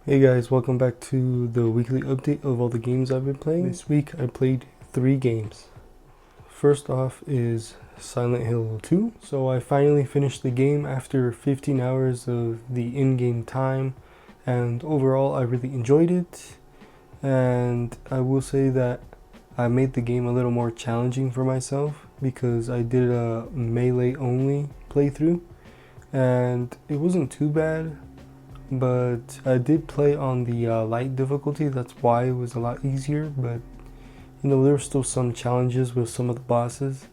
Hey guys, welcome back to the weekly update of all the games I've been playing. This week I played 3 games. First off is Silent Hill 2. So I finally finished the game after 15 hours of the in-game time, and overall I really enjoyed it. And I will say that I made the game a little more challenging for myself because I did a melee only playthrough and it wasn't too bad. But I did play on the light difficulty, that's why it was a lot easier, but there were still some challenges with some of the bosses,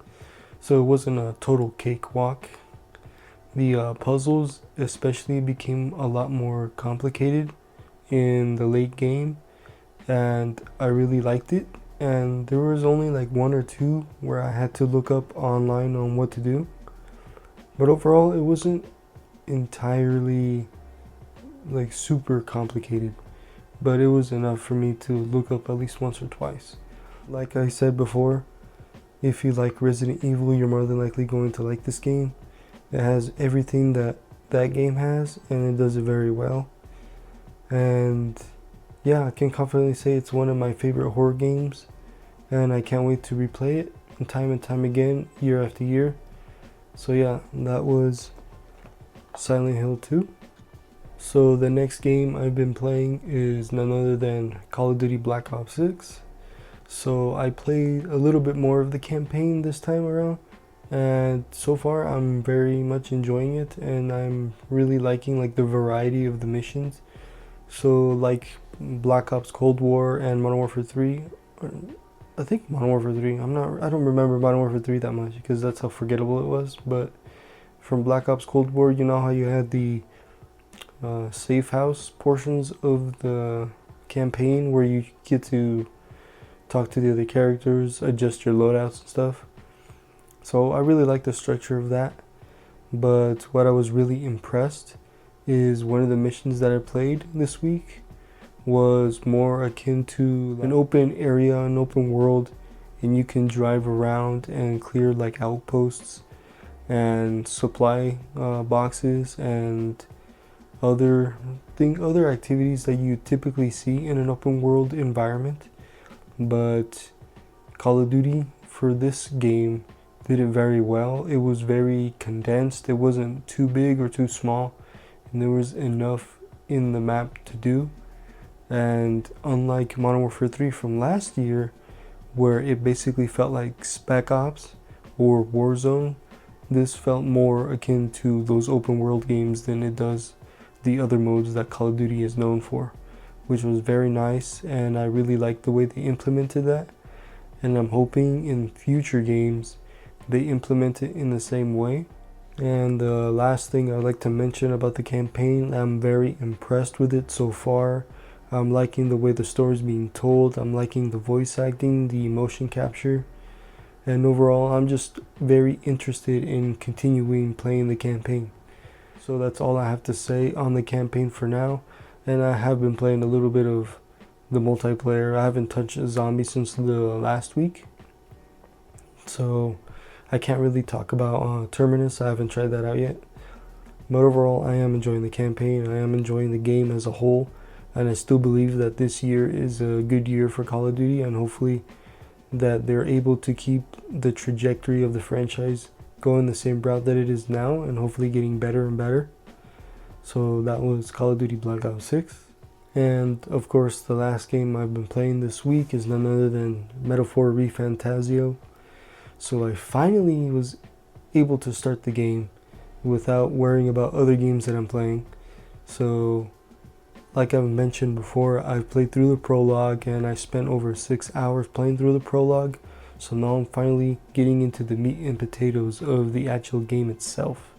so it wasn't a total cakewalk. The puzzles especially became a lot more complicated in the late game, and I really liked it, and there was only like one or two where I had to look up online on what to do, but overall it wasn't entirely like super complicated, but it was enough for me to look up at least once or twice. Like I said before, if you like Resident Evil, you're more than likely going to like this game. It has everything that that game has, and it does it very well. And yeah, I can confidently say it's one of my favorite horror games, and I can't wait to replay it and time again, year after year. So yeah, that was Silent Hill 2. So the next game I've been playing is none other than Call of Duty Black Ops 6. So I played a little bit more of the campaign this time around, and so far I'm very much enjoying it, and I'm really liking like the variety of the missions. So like Black Ops Cold War and Modern Warfare 3, I think Modern Warfare 3, I don't remember Modern Warfare 3 that much because that's how forgettable it was, but from Black Ops Cold War, you know how you had the safe house portions of the campaign where you get to talk to the other characters, adjust your loadouts and stuff. So I really like the structure of that. But what I was really impressed is one of the missions that I played this week was more akin to an open area, an open world, and you can drive around and clear like outposts and supply boxes and other activities that you typically see in an open world environment. But Call of Duty for this game did it very well. It was very condensed. It wasn't too big or too small, and there was enough in the map to do. And unlike Modern Warfare 3 from last year, where it basically felt like Spec Ops or Warzone, this felt more akin to those open world games than it does the other modes that Call of Duty is known for, which was very nice, and I really liked the way they implemented that, and I'm hoping in future games they implement it in the same way. And the last thing I'd like to mention about the campaign, I'm very impressed with it so far. I'm liking the way the story is being told, I'm liking the voice acting, the motion capture, and overall I'm just very interested in continuing playing the campaign. So that's all I have to say on the campaign for now. And I have been playing a little bit of the multiplayer. I haven't touched a zombie since the last week, so I can't really talk about Terminus. I haven't tried that out yet. But overall, I am enjoying the campaign. I am enjoying the game as a whole. And I still believe that this year is a good year for Call of Duty, and hopefully that they're able to keep the trajectory of the franchise going the same route that it is now, and hopefully getting better and better. So that was Call of Duty Black Ops 6. And of course, the last game I've been playing this week is none other than Metaphor ReFantazio. So I finally was able to start the game without worrying about other games that I'm playing. So like I've mentioned before, I've played through the prologue and I spent over 6 hours playing through the prologue. So now I'm finally getting into the meat and potatoes of the actual game itself.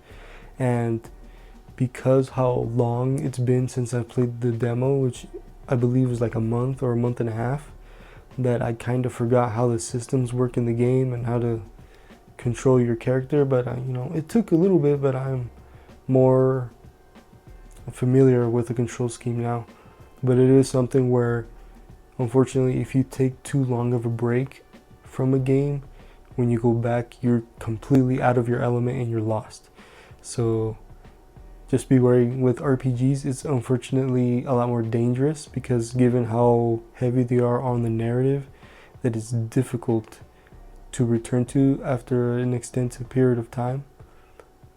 And because how long it's been since I played the demo, which I believe was like a month or a month and a half, that I kind of forgot how the systems work in the game and how to control your character. But it took a little bit, but I'm more familiar with the control scheme now. But it is something where, unfortunately, if you take too long of a break from a game, when you go back, you're completely out of your element and you're lost. So Just be wary with RPGs, it's unfortunately a lot more dangerous because given how heavy they are on the narrative, that it's difficult to return to after an extensive period of time.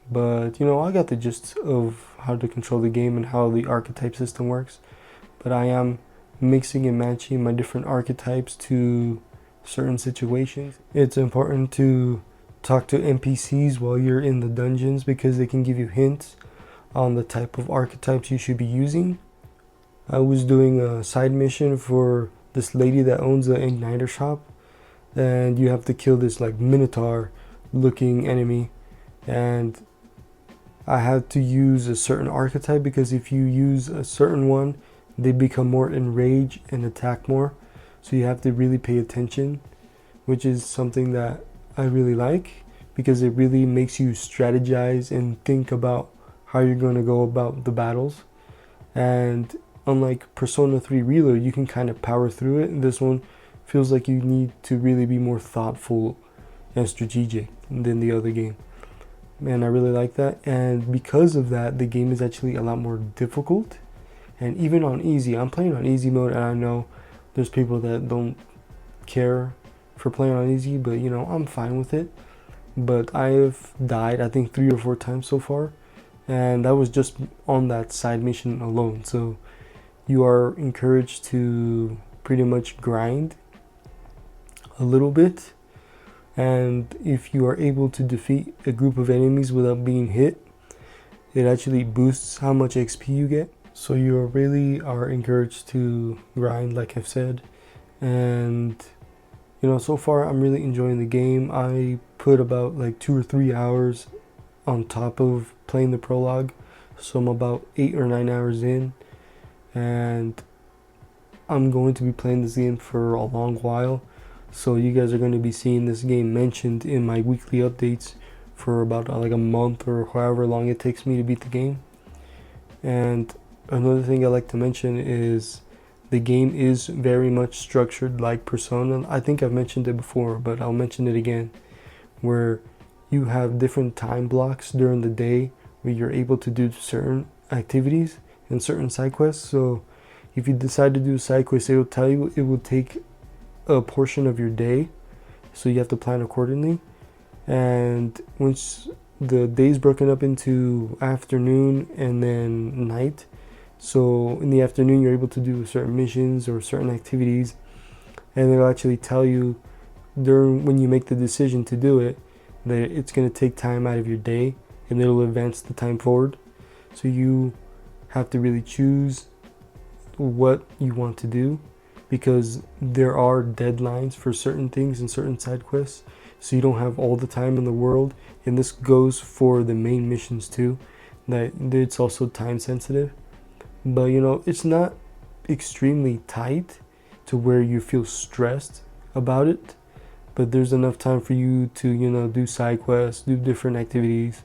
But I got the gist of how to control the game and how the archetype system works. But I am mixing and matching my different archetypes to certain situations. It's important to talk to NPCs while you're in the dungeons because they can give you hints on the type of archetypes you should be using. I was doing a side mission for this lady that owns an igniter shop, and you have to kill this like minotaur looking enemy, and I had to use a certain archetype because if you use a certain one, they become more enraged and attack more. So you have to really pay attention, which is something that I really like because it really makes you strategize and think about how you're going to go about the battles. And unlike Persona 3 Reload, you can kind of power through it. This one feels like you need to really be more thoughtful and strategic than the other game. And I really like that. And because of that, the game is actually a lot more difficult. And even on easy, I'm playing on easy mode, and I know there's people that don't care for playing on easy, but I'm fine with it. But I have died, I think 3 or 4 times so far, and that was just on that side mission alone. So you are encouraged to pretty much grind a little bit, and if you are able to defeat a group of enemies without being hit, it actually boosts how much XP you get. So you really are encouraged to grind, like I've said. And so far I'm really enjoying the game. I put about like 2 or 3 hours on top of playing the prologue, so I'm about 8 or 9 hours in, and I'm going to be playing this game for a long while. So you guys are going to be seeing this game mentioned in my weekly updates for about like a month or however long it takes me to beat the game. And another thing I like to mention is the game is very much structured like Persona. I think I've mentioned it before, but I'll mention it again, where you have different time blocks during the day where you're able to do certain activities and certain side quests. So if you decide to do a side quest, it will tell you it will take a portion of your day, so you have to plan accordingly. And once the day is broken up into afternoon and then night, so in the afternoon you're able to do certain missions or certain activities, and they'll actually tell you when you make the decision to do it that it's going to take time out of your day, and it'll advance the time forward. So you have to really choose what you want to do, because there are deadlines for certain things and certain side quests, so you don't have all the time in the world. And this goes for the main missions too, that it's also time sensitive. But it's not extremely tight to where you feel stressed about it, but there's enough time for you to do side quests, do different activities.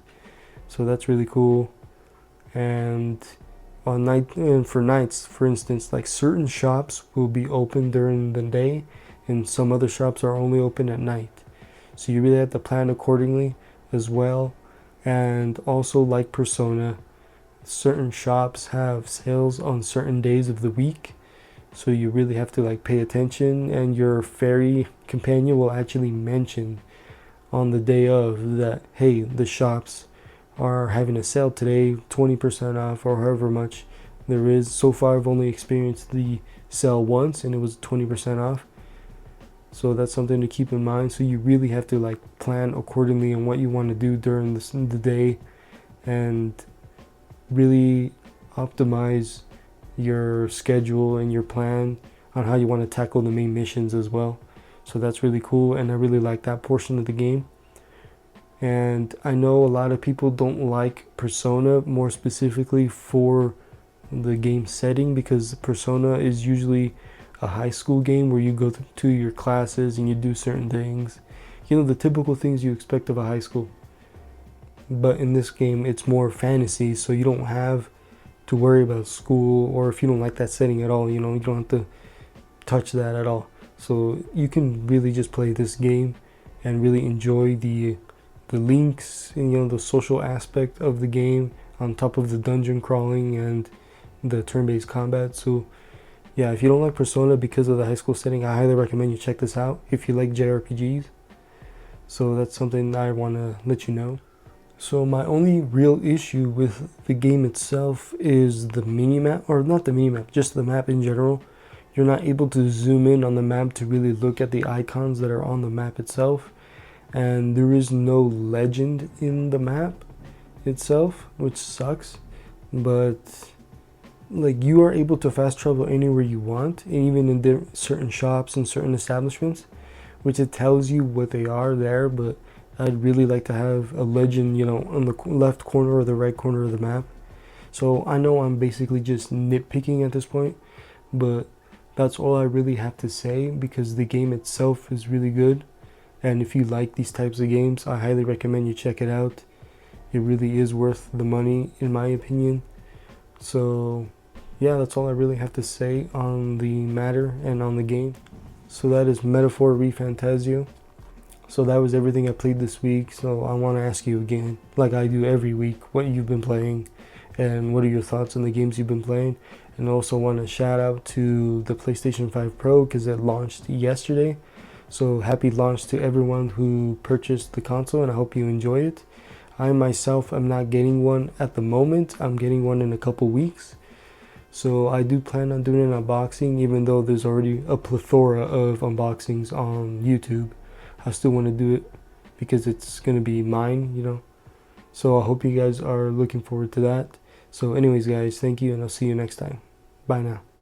So that's really cool. And on night, and for nights, for instance, like certain shops will be open during the day and some other shops are only open at night. So you really have to plan accordingly as well. And also, like Persona, certain shops have sales on certain days of the week, so you really have to pay attention, and your fairy companion will actually mention on the day of that, hey, the shops are having a sale today, 20% off or however much there is. So far I've only experienced the sale once and it was 20% off. So that's something to keep in mind. So you really have to plan accordingly on what you want to do during the day, and really optimize your schedule and your plan on how you want to tackle the main missions as well. So that's really cool, and I really like that portion of the game. And I know a lot of people don't like Persona, more specifically for the game setting, because Persona is usually a high school game where you go to your classes and you do certain things, the typical things you expect of a high school. But in this game it's more fantasy, so you don't have to worry about school, or if you don't like that setting at all, you don't have to touch that at all. So you can really just play this game and really enjoy the links and the social aspect of the game on top of the dungeon crawling and the turn-based combat. So yeah, if you don't like Persona because of the high school setting, I highly recommend you check this out if you like JRPGs. So that's something I want to let you know. So my only real issue with the game itself is the minimap, or not the minimap, just the map in general. You're not able to zoom in on the map to really look at the icons that are on the map itself. And there is no legend in the map itself, which sucks. But like, you are able to fast travel anywhere you want, even in certain shops and certain establishments, which it tells you what they are there. But I'd really like to have a legend, you know, on the left corner or the right corner of the map. So I know I'm basically just nitpicking at this point, but that's all I really have to say, because the game itself is really good. And if you like these types of games, I highly recommend you check it out. It really is worth the money, in my opinion. So yeah, that's all I really have to say on the matter and on the game. So that is Metaphor ReFantazio. So that was everything I played this week. So I want to ask you again, like I do every week, what you've been playing and what are your thoughts on the games you've been playing. And also want to shout out to the PlayStation 5 Pro because it launched yesterday. So happy launch to everyone who purchased the console, and I hope you enjoy it. I myself am not getting one at the moment. I'm getting one in a couple weeks. So I do plan on doing an unboxing, even though there's already a plethora of unboxings on YouTube. I still want to do it because it's going to be mine, you know. So I hope you guys are looking forward to that. So anyways, guys, thank you, and I'll see you next time. Bye now.